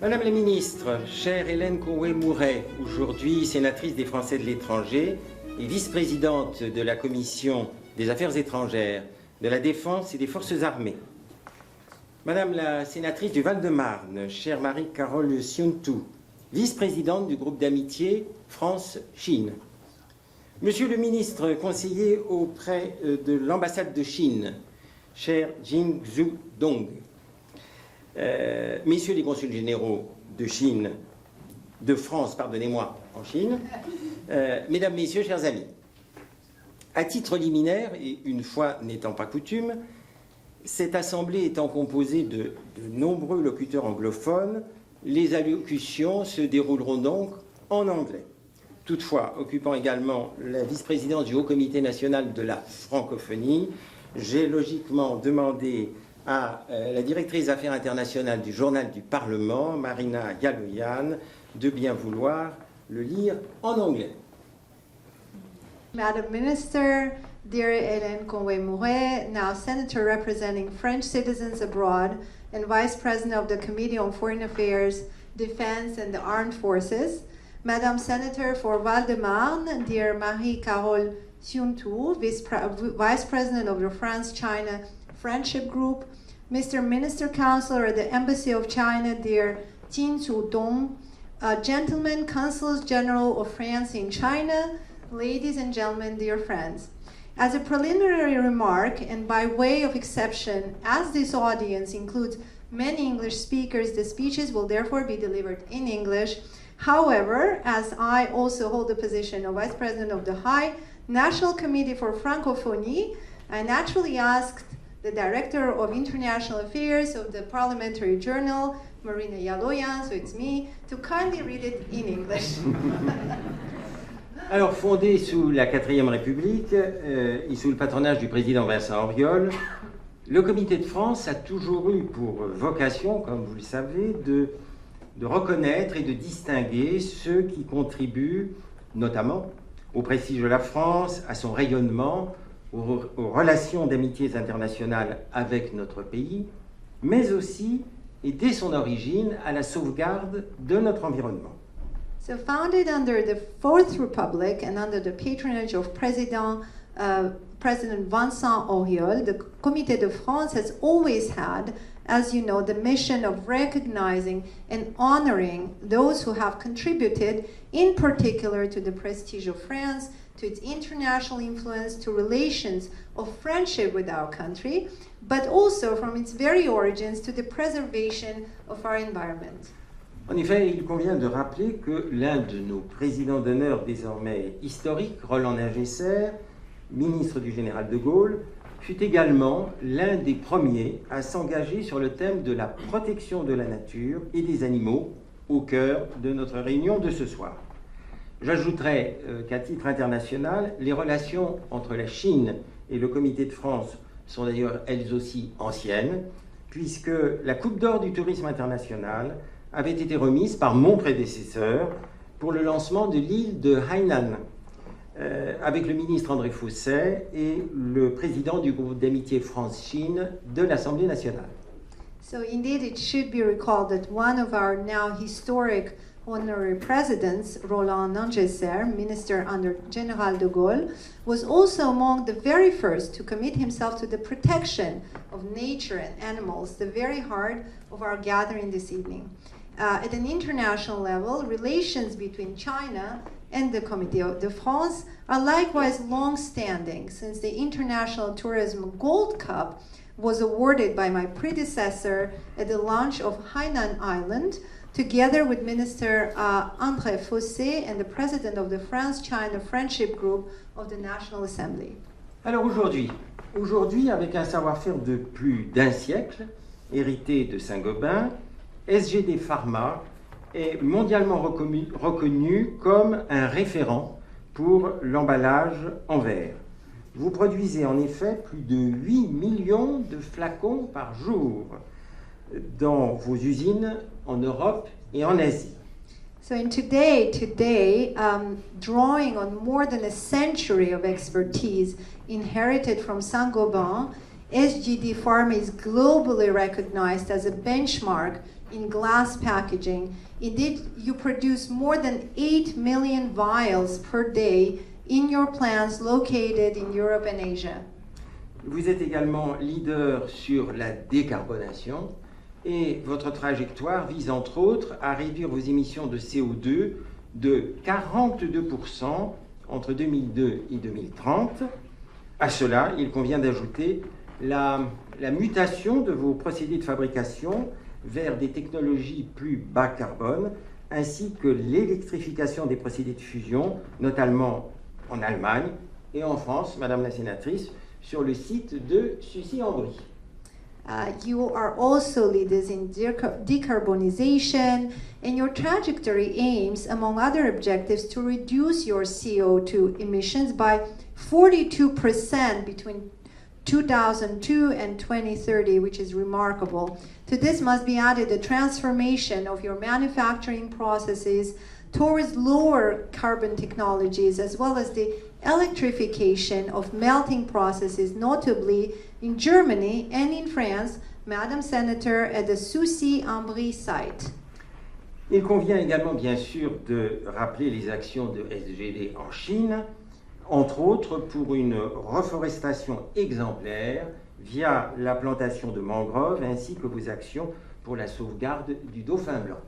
Madame la ministre, chère Hélène Conway-Mouret, aujourd'hui sénatrice des Français de l'étranger et vice-présidente de la Commission des Affaires étrangères, de la Défense et des Forces armées. Madame la sénatrice du Val-de-Marne, chère Marie-Carole Siontou, vice-présidente du groupe d'amitié France-Chine. Monsieur le ministre conseiller auprès de l'ambassade de Chine, cher Jingzhu Dong, messieurs les consuls généraux de Chine, de France, pardonnez-moi, en Chine, mesdames, messieurs, chers amis, à titre liminaire, et une fois n'étant pas coutume, cette assemblée étant composée de nombreux locuteurs anglophones, les allocutions se dérouleront donc en anglais. Toutefois, occupant également la vice-présidence du Haut Comité national de la francophonie, j'ai logiquement demandé à la directrice des Affaires internationales du Journal du Parlement, Marina Yaloyan, de bien vouloir le lire en anglais. Madam Minister, dear Hélène Conway-Mouret, now Senator representing French citizens abroad and Vice President of the Committee on Foreign Affairs, Defense and the Armed Forces, Madam Senator for Val-de-Marne, dear Marie-Carole Siontou, Vice President of the France-China Friendship Group, Mr. Minister Counselor at the Embassy of China, dear Jingzhu Dong, Gentlemen Consuls General of France in China, ladies and gentlemen, dear friends. As a preliminary remark, and by way of exception, as this audience includes many English speakers, the speeches will therefore be delivered in English. However, as I also hold the position of Vice President of the High National Committee for Francophonie, I naturally asked the Director of International Affairs of the Parliamentary Journal, Marina Yaloyan, so it's me, to kindly read it in English. Alors, fondé sous la 4e République et sous le patronage du président Vincent Auriol, le Comité de France a toujours eu pour vocation, comme vous le savez, de reconnaître et de distinguer ceux qui contribuent notamment au prestige de la France, à son rayonnement, aux relations d'amitié internationales avec notre pays, mais aussi, et dès son origine, à la sauvegarde de notre environnement. So founded under the Fourth Republic and under the patronage of President Vincent Auriol, the Comité de France has always had, as you know, the mission of recognizing and honoring those who have contributed, in particular to the prestige of France, to its international influence, to relations of friendship with our country, but also from its very origins to the preservation of our environment. En effet, il convient de rappeler que l'un de nos présidents d'honneur désormais historiques, Roland Ningesser, ministre du général de Gaulle, fut également l'un des premiers à s'engager sur le thème de la protection de la nature et des animaux au cœur de notre réunion de ce soir. J'ajouterai qu'à titre international, les relations entre la Chine et le Comité de France sont d'ailleurs elles aussi anciennes, puisque la Coupe d'or du tourisme international avait été remise par mon prédécesseur pour le lancement de l'île de Hainan, avec le ministre André Fousset et le président du groupe d'amitié France-Chine de l'Assemblée nationale. So indeed, it should be recalled that one of our now historic honorary presidents, Roland Ningesser, minister under General de Gaulle, was also among the very first to commit himself to the protection of nature and animals, the very heart of our gathering this evening. At an international level, relations between China and the Comité de France are likewise long-standing, since the International Tourism Gold Cup was awarded by my predecessor at the launch of Hainan Island, together with Minister André Fossé and the President of the France-China Friendship Group of the National Assembly. Alors aujourd'hui, avec un savoir-faire de plus d'un siècle, hérité de Saint-Gobain, SGD Pharma est mondialement reconnu comme un référent pour l'emballage en verre. Vous produisez en effet plus de 8 millions de flacons par jour dans vos usines en Europe et en Asie. So in today, drawing on more than a century of expertise inherited from Saint-Gobain, SGD Pharma is globally recognized as a benchmark in glass packaging. Indeed, you produce more than 8 million vials per day in your plants located in Europe and Asia. Vous êtes également leader sur la décarbonation et votre trajectoire vise entre autres à réduire vos émissions de CO2 de 42% entre 2002 et 2030. À cela, il convient d'ajouter la mutation de vos procédés de fabrication vers des technologies plus bas carbone, ainsi que l'électrification des procédés de fusion, notamment en Allemagne et en France, Madame la Sénatrice, sur le site de Sucy-en-Brie. You are also leaders in decarbonization, and your trajectory aims, among other objectives, to reduce your CO2 emissions by 42% between 2002 and 2030, which is remarkable. To this must be added the transformation of your manufacturing processes towards lower carbon technologies, as well as the electrification of melting processes, notably in Germany and in France, Madam Senator, at the Sucy-en-Brie site. Il convient également, bien sûr, de rappeler les actions de SGD en Chine, entre autres pour une reforestation exemplaire via la plantation de mangroves, ainsi que vos actions pour la sauvegarde du dauphin blanc.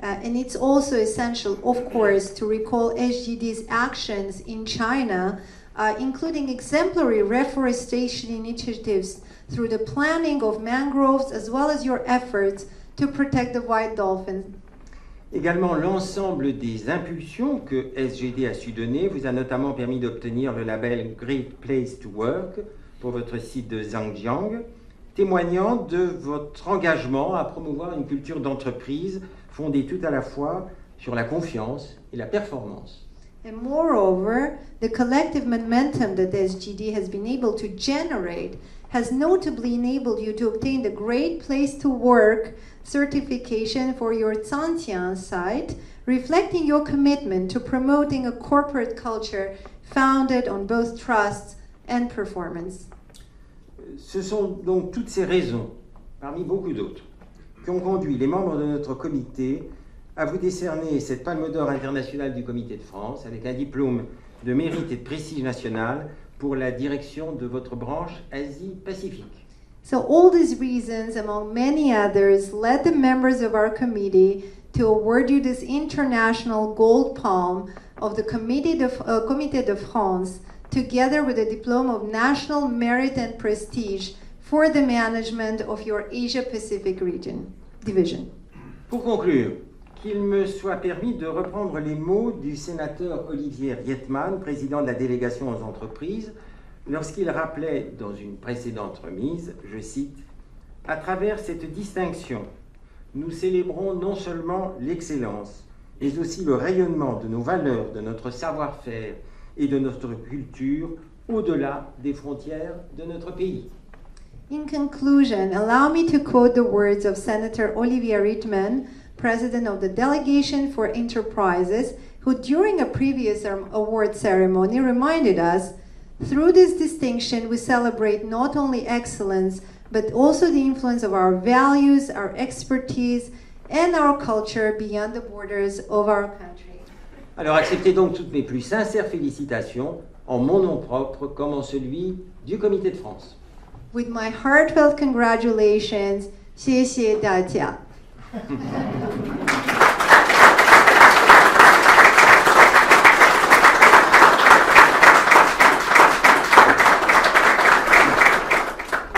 And it's also essential, of course, to recall SGD's actions in China, including exemplary reforestation initiatives through the planting of mangroves, as well as your efforts to protect the white dolphin. Également, l'ensemble des impulsions que SGD a su donner vous a notamment permis d'obtenir le label Great Place to Work pour votre site de Zhangjiang, témoignant de votre engagement à promouvoir une culture d'entreprise fondée tout à la fois sur la confiance et la performance. And moreover, the collective momentum that SGD has been able to generate has notably enabled you to obtain the Great Place to Work certification for your Zhanjiang site, reflecting your commitment to promoting a corporate culture founded on both trust and performance. Ce sont donc toutes ces raisons, parmi beaucoup d'autres, qui ont conduit les membres de notre comité à vous décerner cette Palme d'Or internationale du Comité de France avec un diplôme de mérite et de prestige national pour la direction de votre branche Asie-Pacifique. So all these reasons, among many others, led the members of our committee to award you this international gold palm of the Comité de France, together with a diploma of national merit and prestige for the management of your Asia-Pacific division. Pour conclure, qu'il me soit permis de reprendre les mots du sénateur Olivier Rietmann, président de la délégation aux entreprises, lorsqu'il rappelait dans une précédente remise, je cite, « À travers cette distinction, nous célébrons non seulement l'excellence, mais aussi le rayonnement de nos valeurs, de notre savoir-faire et de notre culture au-delà des frontières de notre pays. » In conclusion, allow me to quote the words of Senator Olivier Rietmann, President of the Delegation for Enterprises, who during a previous award ceremony reminded us, through this distinction we celebrate not only excellence, but also the influence of our values, our expertise, and our culture beyond the borders of our country. Alors acceptez donc toutes mes plus sincères félicitations en mon nom propre comme en celui du Comité de France. With my heartfelt congratulations, 谢谢大家.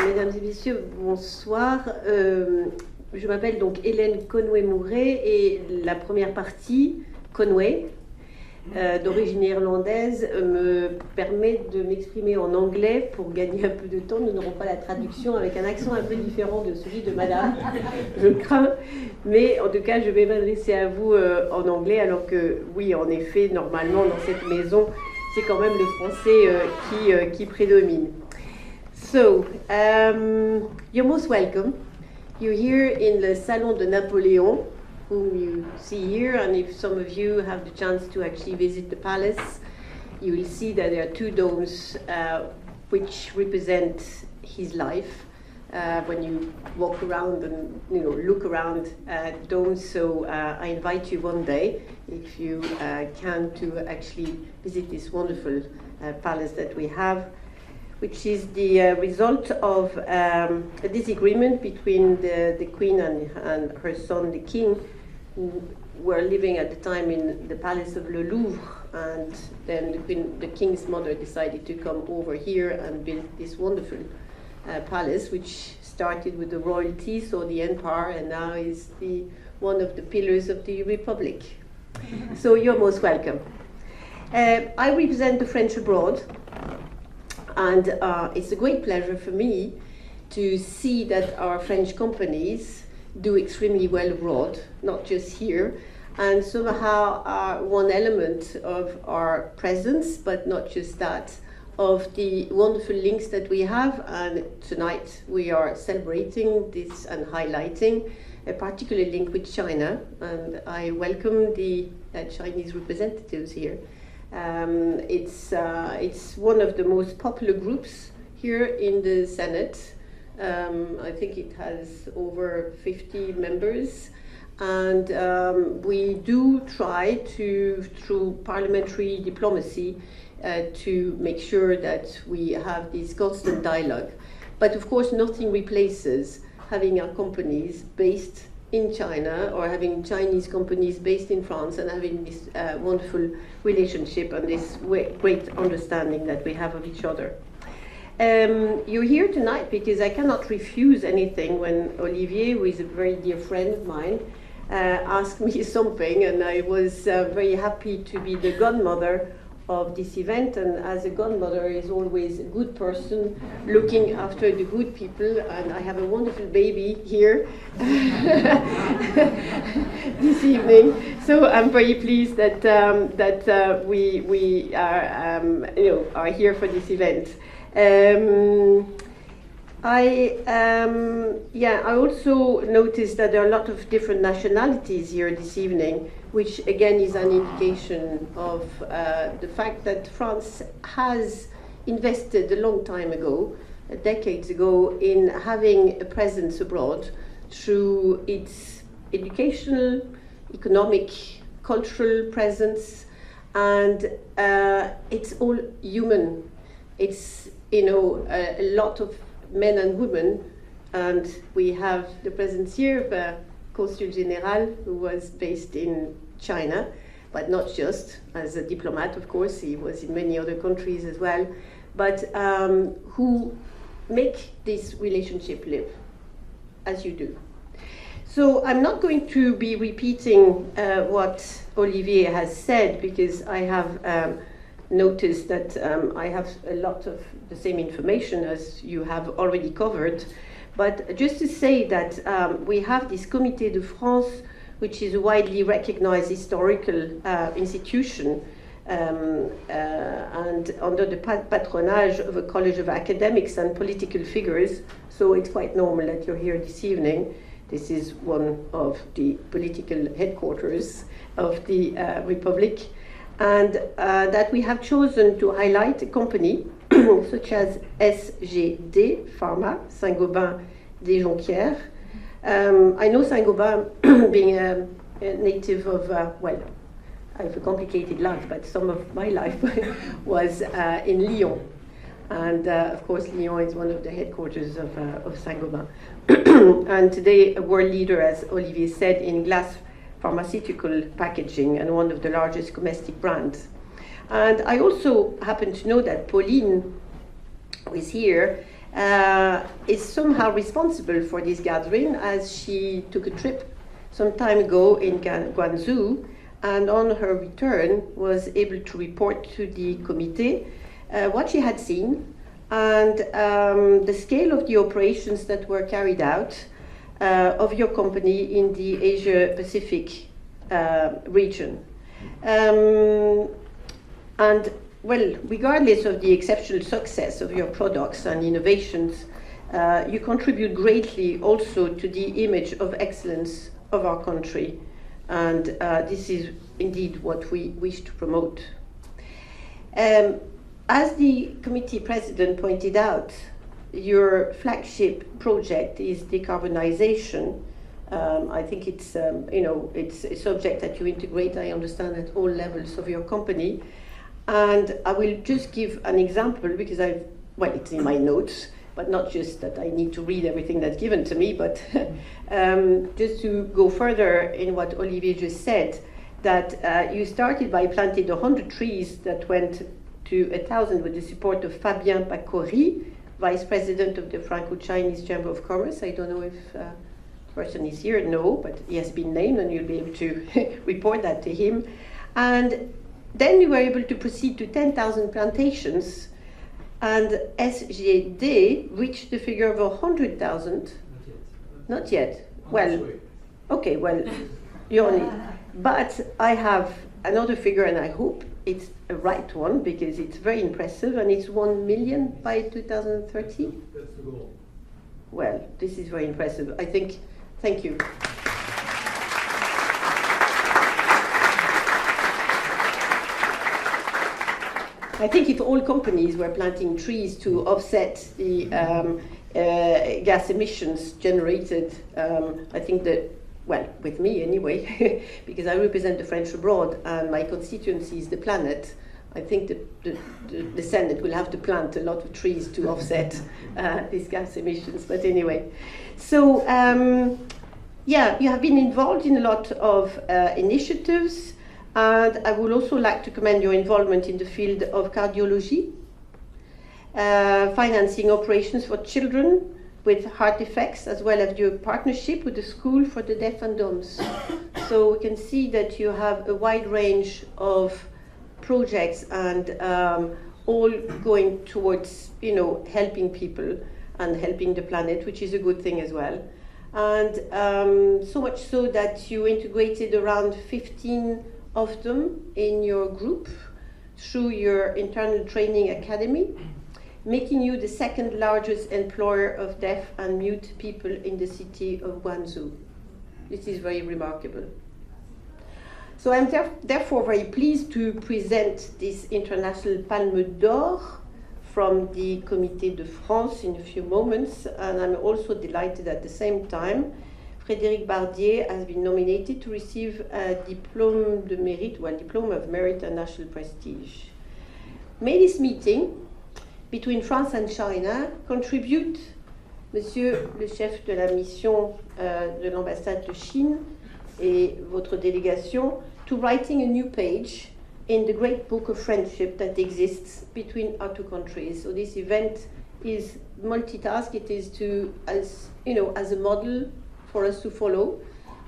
Mesdames et messieurs, bonsoir. Je m'appelle donc Hélène Conway-Mouret et la première partie, Conway, d'origine irlandaise, me permet de m'exprimer en anglais pour gagner un peu de temps. Nous n'aurons pas la traduction avec un accent un peu différent de celui de Madame, je crains. Mais en tout cas, je vais m'adresser à vous en anglais, alors que oui, en effet, normalement, dans cette maison, c'est quand même le français qui prédomine. So, you're most welcome. You're here in the Salon de Napoléon, whom you see here, and if some of you have the chance to actually visit the palace, you will see that there are two domes which represent his life. when you walk around and look around Dome. So I invite you one day, if you can, to actually visit this wonderful palace that we have, which is the result of a disagreement between the Queen and her son, the King, who were living at the time in the Palace of Le Louvre, and then the King's mother decided to come over here and build this wonderful palace, which started with the royalty, so the empire, and now is one of the pillars of the Republic. So you're most welcome. I represent the French abroad, and it's a great pleasure for me to see that our French companies do extremely well abroad, not just here, and somehow are one element of our presence, but not just that, of the wonderful links that we have. And tonight we are celebrating this and highlighting a particular link with China, and I welcome the Chinese representatives here. It's one of the most popular groups here in the Senate. I think it has over 50 members, and we do try to, through parliamentary diplomacy, to make sure that we have this constant dialogue. But of course, nothing replaces having our companies based in China, or having Chinese companies based in France, and having this wonderful relationship and this great understanding that we have of each other. You're here tonight because I cannot refuse anything when Olivier, who is a very dear friend of mine, asked me something, and I was very happy to be the godmother of this event. And as a godmother is always a good person looking after the good people, and I have a wonderful baby here this evening. So I'm very pleased that we are here for this event. I also noticed that there are a lot of different nationalities here this evening, which again is an indication of the fact that France has invested a long time ago, decades ago, in having a presence abroad through its educational, economic, cultural presence, and it's all human. It's a lot of men and women, and we have the presence here of a Consul General who was based in China, but not just as a diplomat, of course, he was in many other countries as well, but who make this relationship live, as you do. So I'm not going to be repeating what Olivier has said, because I have noticed that I have a lot of the same information as you have already covered. But just to say that we have this Comité de France, which is a widely recognized historical institution, and under the patronage of a college of academics and political figures. So it's quite normal that you're here this evening. This is one of the political headquarters of the Republic. And that we have chosen to highlight a company such as SGD, Pharma, Saint-Gobain des Jonquières. I know Saint-Gobain being a native of, I have a complicated life, but some of my life was in Lyon. And of course, Lyon is one of the headquarters of Saint-Gobain. And today, a world leader, as Olivier said, in glass pharmaceutical packaging, and one of the largest domestic brands. And I also happen to know that Pauline, who is here, is somehow responsible for this gathering, as she took a trip some time ago in Guangzhou, and on her return was able to report to the committee what she had seen, and the scale of the operations that were carried out of your company in the Asia-Pacific region. And well, regardless of the exceptional success of your products and innovations, you contribute greatly also to the image of excellence of our country. And this is indeed what we wish to promote. As the committee president pointed out, your flagship project is decarbonization. I think it's it's a subject that you integrate, I understand, at all levels of your company. And I will just give an example because it's in my notes, but not just that I need to read everything that's given to me, but just to go further in what Olivier just said, that you started by planting 100 trees that went to 1,000 with the support of Fabien Pacori, Vice President of the Franco-Chinese Chamber of Commerce. I don't know if the person is here, no, but he has been named and you'll be able to report that to him. And then we were able to proceed to 10,000 plantations, and SGD reached the figure of 100,000. Not yet. Well, okay, well, you only. But I have another figure, and I hope it's a right one because it's very impressive, and it's 1 million by 2030. That's the goal. Well, this is very impressive. I think. Thank you. I think if all companies were planting trees to offset the gas emissions generated, I think that, well, with me anyway, because I represent the French abroad and my constituency is the planet, I think the Senate will have to plant a lot of trees to offset these gas emissions. But anyway, so yeah, you have been involved in a lot of initiatives. And I would also like to commend your involvement in the field of cardiology, financing operations for children with heart defects, as well as your partnership with the School for the Deaf and Dumb. So we can see that you have a wide range of projects and all going towards, helping people and helping the planet, which is a good thing as well. And so much so that you integrated around 15 of them in your group through your internal training academy, making you the second largest employer of deaf and mute people in the city of Guangzhou. This is very remarkable. So I'm therefore very pleased to present this International Palme d'Or from the Comité de France in a few moments, and I'm also delighted at the same time Frédéric Bardier has been nominated to receive a Diplôme de Mérite, well, Diplôme of Merit and National Prestige. May this meeting between France and China contribute, Monsieur le chef de la mission de l'ambassade de Chine et votre délégation, to writing a new page in the great book of friendship that exists between our two countries. So this event is multitask. It is to, as a model for us to follow,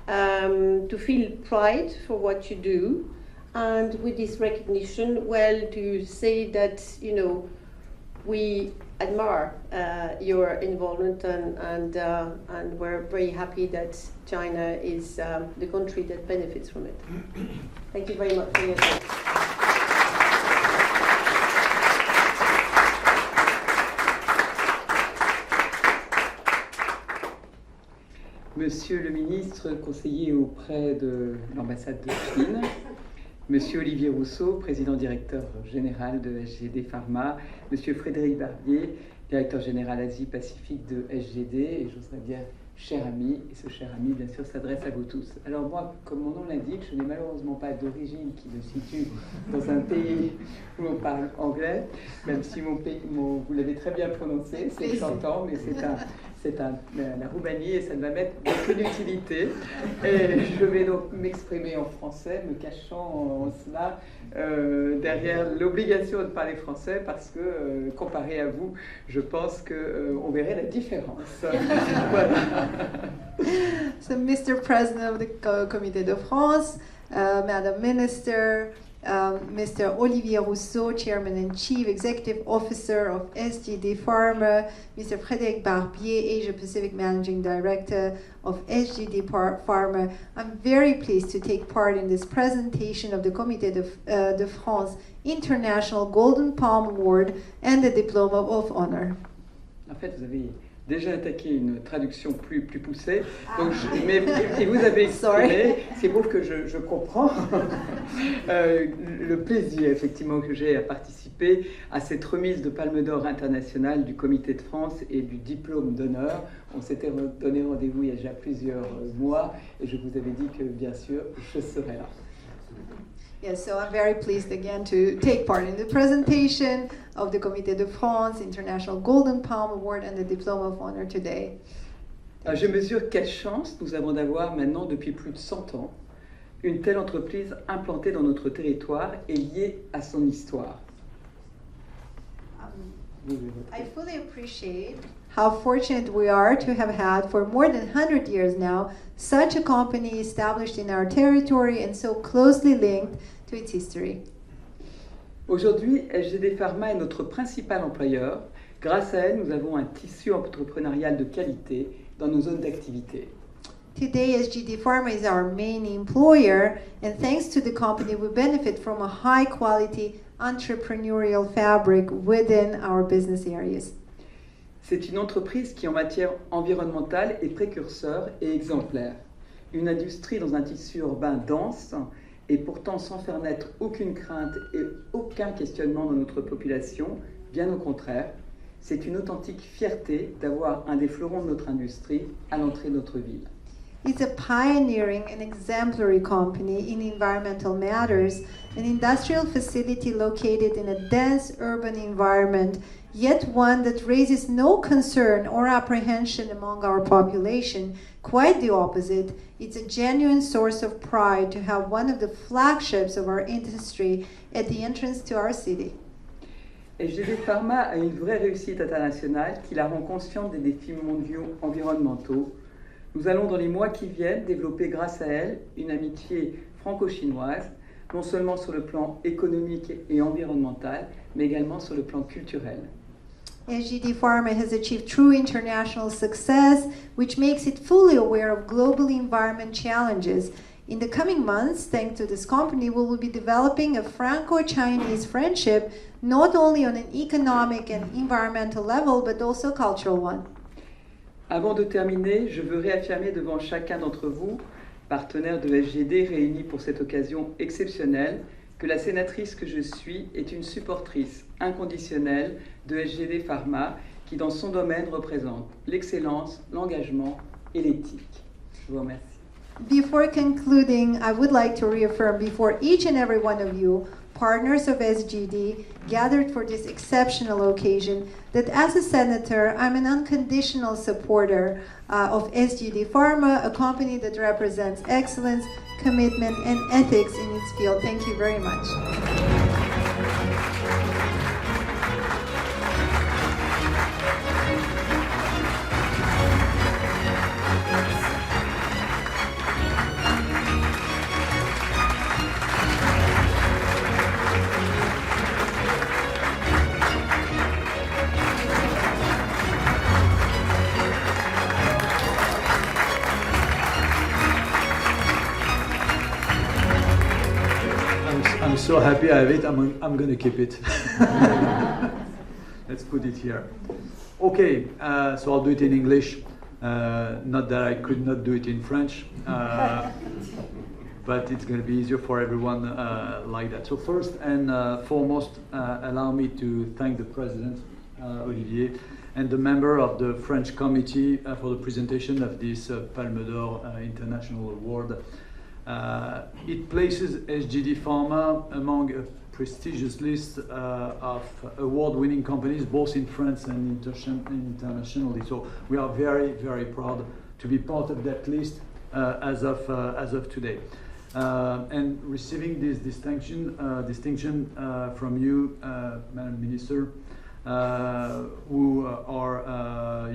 to feel pride for what you do, and with this recognition, well, to say that we admire your involvement, and we're very happy that China is the country that benefits from it. Thank you very much for your time. Monsieur le ministre conseiller auprès de l'ambassade de Chine, Monsieur Olivier Rousseau, président-directeur général de SGD Pharma, Monsieur Frédéric Barbier, directeur général Asie-Pacifique de SGD, et j'oserais dire cher ami, et ce cher ami bien sûr s'adresse à vous tous. Alors moi, comme mon nom l'indique, je n'ai malheureusement pas d'origine qui me situe dans un pays où on parle anglais, même si vous l'avez très bien prononcé, c'est chantant, mais c'est la Roumanie et ça ne va mettre aucune utilité. Et je vais donc m'exprimer en français, me cachant en cela derrière l'obligation de parler français parce que, comparé à vous, je pense qu'on verrait la différence. Voilà. So, Mr. President of the Comité de France, Madam Minister, Mr. Olivier Rousseau, Chairman and Chief Executive Officer of SGD Pharma, Mr. Frédéric Barbier, Asia Pacific Managing Director of SGD Pharma. I'm very pleased to take part in this presentation of the Comité de France International Golden Palm Award and the Diploma of Honor. En fait, vous avez déjà attaqué une traduction plus poussée. Donc et vous avez exprimé, c'est pour que je comprends le plaisir effectivement que j'ai à participer à cette remise de Palme d'Or internationale du Comité de France et du diplôme d'honneur. On s'était donné rendez-vous il y a déjà plusieurs mois et je vous avais dit que bien sûr je serais là. Yes, so I'm very pleased again to take part in the presentation of the Comité de France International Golden Palm Award and the Diploma of Honor today. Je mesure quelle chance nous avons d'avoir maintenant depuis plus de 100 ans une telle entreprise implantée dans notre territoire et liée à son histoire. I fully appreciate how fortunate we are to have had for more than 100 years now such a company established in our territory and so closely linked to its history. Aujourd'hui, SGD Pharma est notre principal employeur. Grâce à elle, nous avons un tissu entrepreneurial de qualité dans nos zones d'activité. Today, SGD Pharma is our main employer, and thanks to the company, we benefit from a high-quality entrepreneurial fabric within our business areas. C'est une entreprise qui, en matière environnementale, est précurseur et exemplaire. Une industrie dans un tissu urbain dense et pourtant sans faire naître aucune crainte et aucun questionnement dans notre population, bien au contraire. C'est une authentique fierté d'avoir un des fleurons de notre industrie à l'entrée de notre ville. It's a pioneering and exemplary company in environmental matters, an industrial facility located in a dense urban environment, yet one that raises no concern or apprehension among our population. Quite the opposite. It's a genuine source of pride to have one of the flagships of our industry at the entrance to our city. SGD Pharma a une vraie réussite internationale qui la rend consciente des défis mondiaux environnementaux. Nous allons dans les mois qui viennent développer grâce à elle une amitié franco-chinoise, non seulement sur le plan économique et environnemental, mais également sur le plan culturel. SGD Pharma has achieved true international success, which makes it fully aware of global environment challenges. In the coming months, thanks to this company, we will be developing a Franco-Chinese friendship, not only on an economic and environmental level, but also a cultural one. Avant de terminer, je veux réaffirmer devant chacun d'entre vous, partenaires de SGD réunis pour cette occasion exceptionnelle, que la sénatrice que je suis est une supportrice inconditionnelle de SGD Pharma qui, dans son domaine, représente l'excellence, l'engagement et l'éthique. Je vous remercie. Before concluding, I would like to reaffirm before each and every one of you, partners of SGD gathered for this exceptional occasion, that as a senator, I'm an unconditional supporter of SGD Pharma, a company that represents excellence, commitment, and ethics in its field. Thank you very much. I'm so happy I have it. I'm going to keep it. Let's put it here. Okay, so I'll do it in English. Not that I could not do it in French, but it's going to be easier for everyone like that. So first and foremost, allow me to thank the President, Olivier, and the member of the French Committee for the presentation of this Palme d'Or International Award. It places SGD Pharma among a prestigious list of award-winning companies, both in France and internationally. So we are very, very proud to be part of that list as of today. And receiving this distinction from you, Madam Minister, who are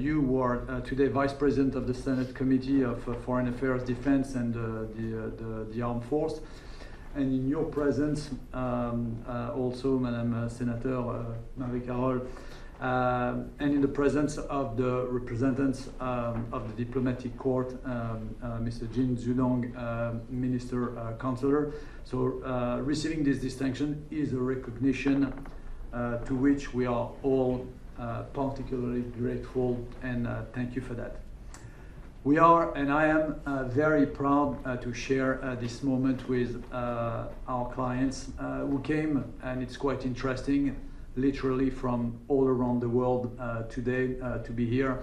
today Vice President of the Senate Committee of Foreign Affairs, Defense, and the Armed Force, and in your presence, also, Madam Senator Marie-Carole, and in the presence of the representatives of the Diplomatic Court, Mr. Jin Zudong, Minister Counselor. So receiving this distinction is a recognition to which we are all particularly grateful, and thank you for that. We are, and I am very proud to share this moment with our clients who came, and it's quite interesting, literally from all around the world today to be here.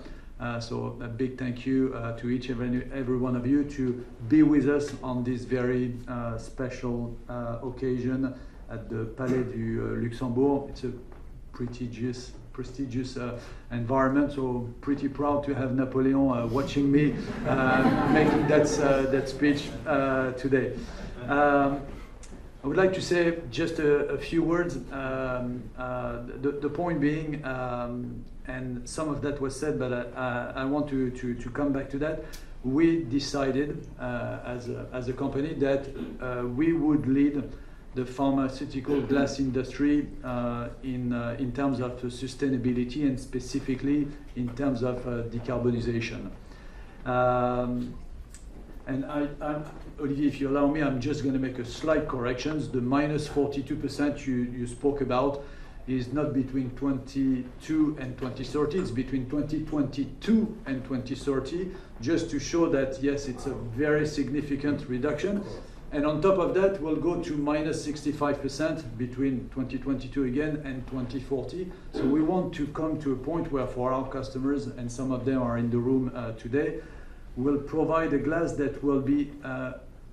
So a big thank you to each and every one of you to be with us on this very special occasion at the Palais du Luxembourg. It's a prestigious environment, so pretty proud to have Napoleon watching me making that speech today. I would like to say just a few words. The point being, and some of that was said, but I want to come back to that. We decided as a company that we would lead the pharmaceutical glass industry in terms of sustainability and specifically in terms of decarbonization. And Olivier, if you allow me, I'm just going to make a slight corrections. The minus 42% you spoke about is not between 22 and 2030, it's between 2022 and 2030, just to show that, yes, it's a very significant reduction. And on top of that, we'll go to minus 65% between 2022 again and 2040. So we want to come to a point where for our customers, and some of them are in the room today, we'll provide a glass that will be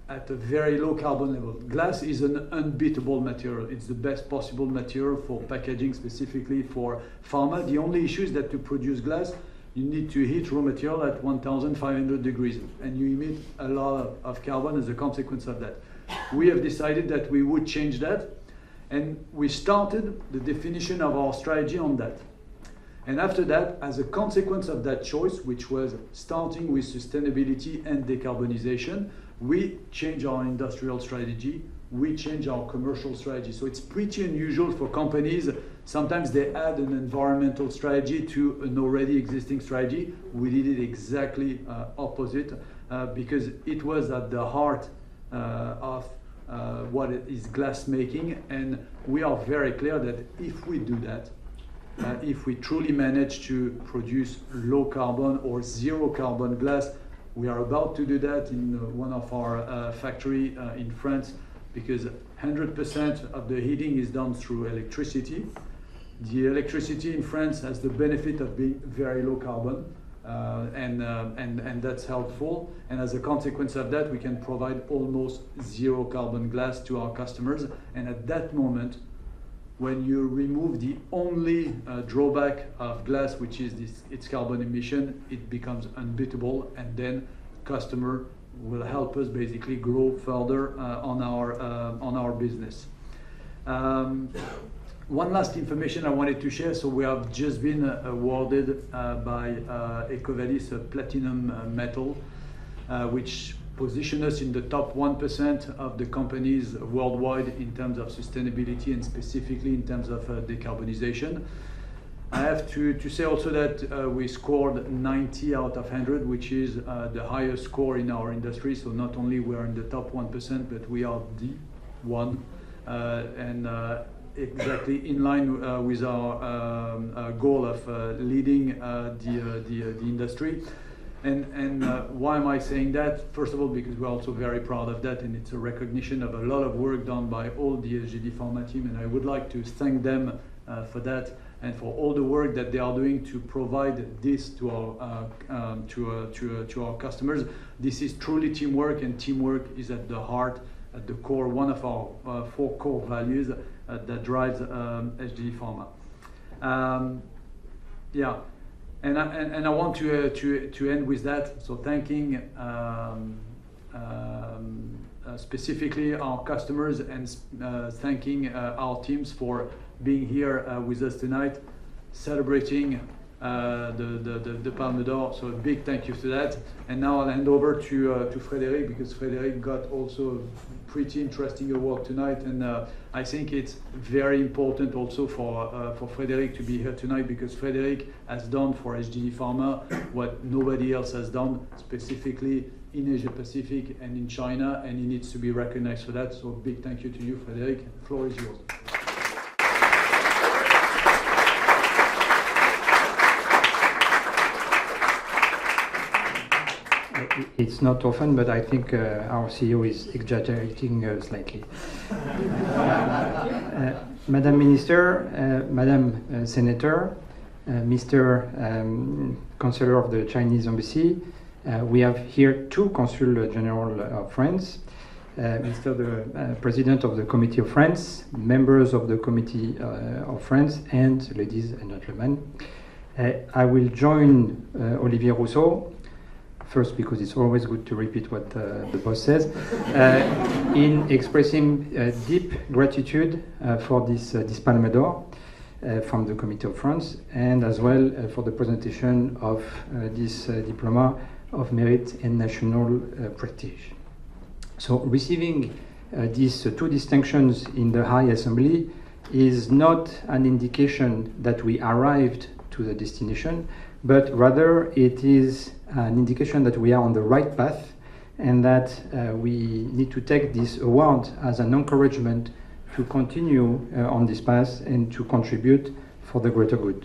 at a very low carbon level. Glass is an unbeatable material. It's the best possible material for packaging, specifically for pharma. The only issue is that to produce glass, you need to heat raw material at 1,500 degrees, and you emit a lot of carbon as a consequence of that. We have decided that we would change that, and we started the definition of our strategy on that. And after that, as a consequence of that choice, which was starting with sustainability and decarbonization, we changed our industrial strategy, we changed our commercial strategy. So it's pretty unusual for companies. Sometimes they add an environmental strategy to an already existing strategy. We did it exactly opposite because it was at the heart of what is glass making. And we are very clear that if we do that, if we truly manage to produce low carbon or zero carbon glass, we are about to do that in one of our factory in France, because 100% of the heating is done through electricity. The electricity in France has the benefit of being very low carbon, and that's helpful. And as a consequence of that, we can provide almost zero carbon glass to our customers. And at that moment, when you remove the only drawback of glass, which is its carbon emission, it becomes unbeatable, and then customer will help us basically grow further on our business. One last information I wanted to share. So we have just been awarded by EcoVadis a platinum medal, which position us in the top 1% of the companies worldwide in terms of sustainability and specifically in terms of decarbonization. I have to say also that we scored 90 out of 100, which is the highest score in our industry. So not only we are in the top 1%, but we are the one, and exactly in line with our goal of leading the industry. And why am I saying that? First of all, because we're also very proud of that, and it's a recognition of a lot of work done by all the SGD Pharma team, and I would like to thank them for that and for all the work that they are doing to provide this to our customers. This is truly teamwork, and teamwork is at the heart, at the core, one of our 4 core values that drives SGD Pharma. Yeah. And I want to end with that. So thanking specifically our customers and thanking our teams for being here with us tonight, celebrating the Palme d'Or. So a big thank you for that. And now I'll hand over to Frédéric, because Frédéric got also a pretty interesting award tonight, and I think it's very important also for Frédéric to be here tonight, because Frédéric has done for SGD Pharma what nobody else has done, specifically in Asia Pacific and in China, and he needs to be recognized for that. So a big thank you to you, Frédéric. The floor is yours. it's not often, but I think our CEO is exaggerating slightly. Madam Minister, Madam Senator, Mr. Counselor of the Chinese Embassy, we have here two Consul General of France, Mr. the President of the Committee of France, members of the Committee of France, and ladies and gentlemen. I will join Olivier Rousseau, first because it's always good to repeat what the boss says, in expressing deep gratitude for this Palme d'Or from the Committee of France, and as well for the presentation of this diploma of merit and national prestige. So receiving these two distinctions in the High Assembly is not an indication that we arrived to the destination, but rather it is an indication that we are on the right path and that we need to take this award as an encouragement to continue on this path and to contribute for the greater good.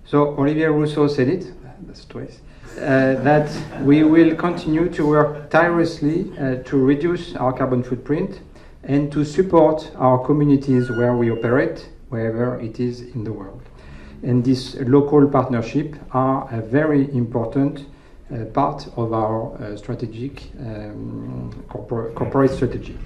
So Olivier Rousseau said it, that's twice, that we will continue to work tirelessly to reduce our carbon footprint and to support our communities where we operate, wherever it is in the world. And this local partnership are a very important part of our strategic corporate strategy.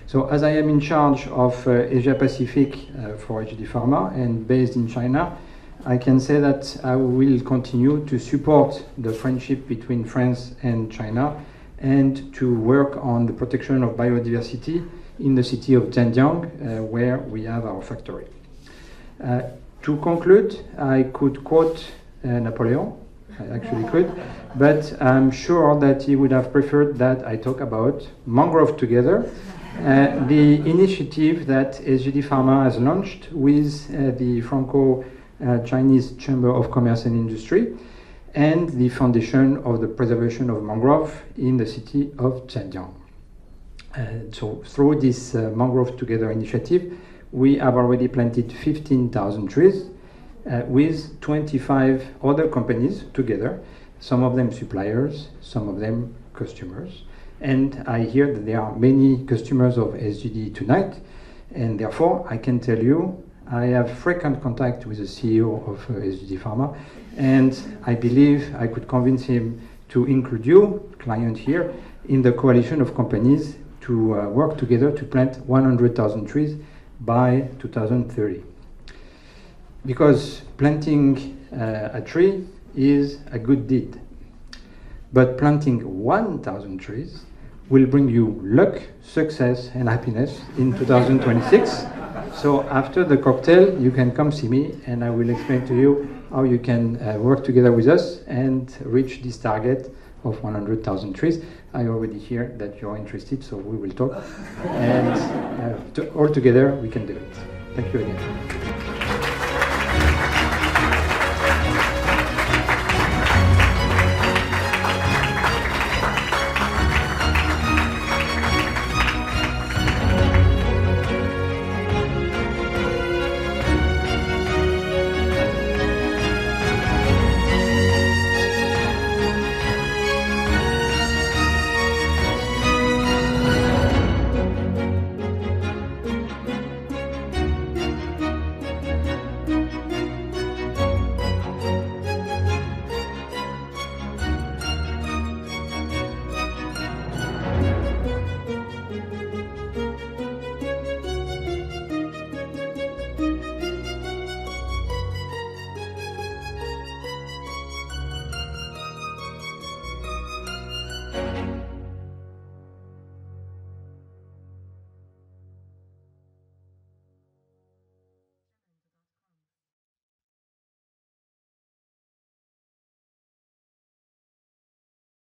So as I am in charge of Asia Pacific for HD Pharma and based in China, I can say that I will continue to support the friendship between France and China and to work on the protection of biodiversity in the city of Zhejiang, where we have our factory. To conclude, I could quote Napoleon, I actually could, but I'm sure that he would have preferred that I talk about Mangrove Together, the initiative that SGD Pharma has launched with the Franco-Chinese Chamber of Commerce and Industry and the foundation of the preservation of mangrove in the city of Zhejiang. So through this Mangrove Together initiative, we have already planted 15,000 trees with 25 other companies together, some of them suppliers, some of them customers. And I hear that there are many customers of SGD tonight, and therefore I can tell you I have frequent contact with the CEO of SGD Pharma, and I believe I could convince him to include you, client here, in the coalition of companies to work together to plant 100,000 trees by 2030. Because planting a tree is a good deed, but planting 1,000 trees will bring you luck, success, and happiness in 2026. So after the cocktail, you can come see me, and I will explain to you how you can work together with us and reach this target of 100,000 trees. I already hear that you're interested, so we will talk. And all together, we can do it. Thank you again.